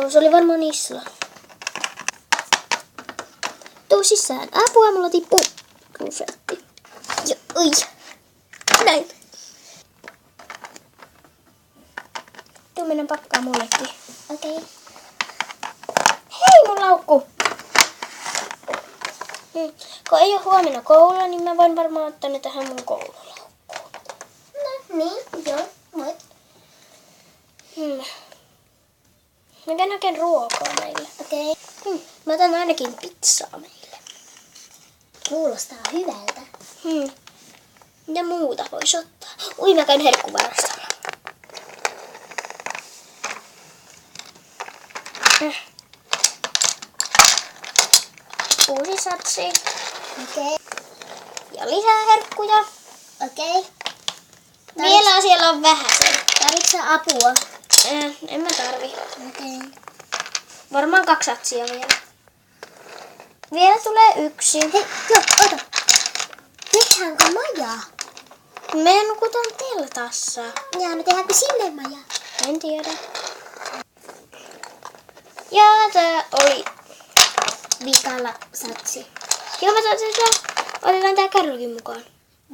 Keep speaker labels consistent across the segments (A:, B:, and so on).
A: Joo, se oli varmaan Isla. Tuu sisään. Apua, mulla tippuu rusetti. Ja, oi. Näin. Tuu mennä pakkaa mullekin. Okei. Hei mun laukku! Kun ei oo huomenna koulua, niin mä voin varmaan ottaa ne tähän mun koululaukkuun.
B: No niin, joo, voit.
A: Mä käyn hakemaan ruokaa meille.
B: Okei.
A: Mä otan ainakin pizzaa meille.
B: Kuulostaa hyvältä.
A: Mitä muuta vois ottaa? Ui, mä käyn herkkuvarastolla. Uusi satsi.
B: Okei.
A: Ja lisää herkkuja.
B: Okei.
A: Vielä siellä on vähän.
B: Tarvitsetko sä apua?
A: En mä tarvi.
B: Okei.
A: Varmaan 2 satsia vielä. Vielä tulee 1.
B: Hei, joo, ota. Tehdäänkö maja?
A: Me nukutaan teltassa.
B: Ja me tehdäänkö sinne maja?
A: En tiedä. Ja tää oli...
B: Vikalla satsi.
A: Joo, mä otetaan tää kärrykin mukaan.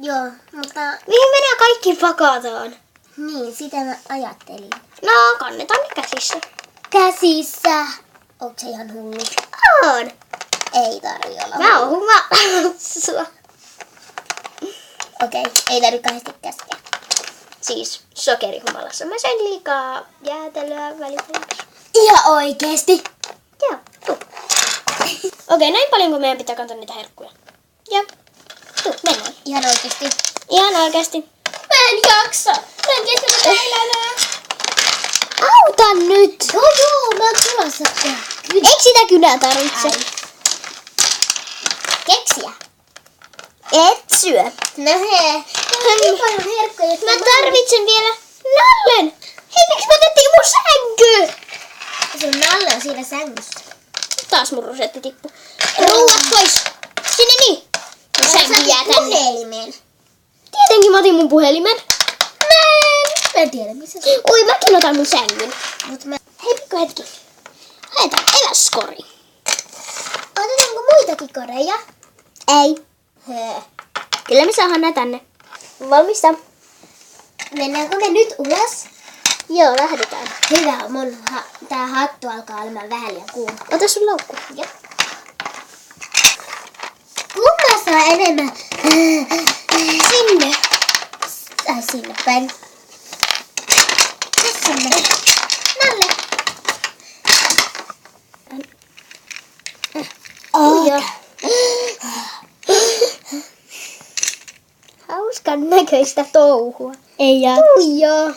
B: Joo, mutta
A: Mihin menee kaikki pakataan?
B: niin, sitä mä ajattelin.
A: No, kannetaan ne käsissä.
B: Käsissä. Onko se ihan hullu?
A: On.
B: Ei tarvi olla
A: Mä
B: hullu.
A: oon humalassa.
B: Okei, ei tarvi kahdesti käskeä.
A: Siis sokerihumalassa. Mä söin liikaa jäätelöä välipäiväksi.
B: Ihan oikeesti.
A: Joo, tuu. Okei, näin paljonko meidän pitää kantaa niitä herkkuja. Joo. Tuu, mennään.
B: Ihan oikeesti.
A: Ihan oikeesti.
B: Mä en jaksa. Mä en kestä tätä elämää.
A: Auta nyt!
B: Joo, mä oon tulossa.
A: Eikö sitä kynää tarvitse?
B: Ai. Keksiä.
A: Et syö.
B: No hei. Niin paljon herkkuja.
A: Mä tarvitsen vielä nallen. Hei, miksi me otettiin mun sänky?
B: Sun nalle on siinä sängyssä.
A: Taas mun rusetti tippu. Ruuat pois. Sinne niin. Mun sänky jää tänne.
B: Puhelimen.
A: Tietenkin mä otin mun puhelimen.
B: Mä en tiedä missä se on.
A: Ui, mäkin otan mun sängyn.
B: Mut mä...
A: Hei, pikku hetki. Haetaan eväskori.
B: Otetaanko muitakin koreja?
A: Ei.
B: Hei.
A: Kyllä me saadaan nää tänne. Valmista.
B: Mennäänkö me nyt ulos?
A: Joo, lähdetään.
B: Hyvä, tää hattu alkaa olemaan vähän liian kuuma.
A: Ota sun laukku.
B: Jep. Kumma saa enemmän?
A: Sinne.
B: Sinne päin. Tässä on Nalle.
A: Ota. Hauskan näköistä touhua.
B: Ei jää.
A: Tuijaa.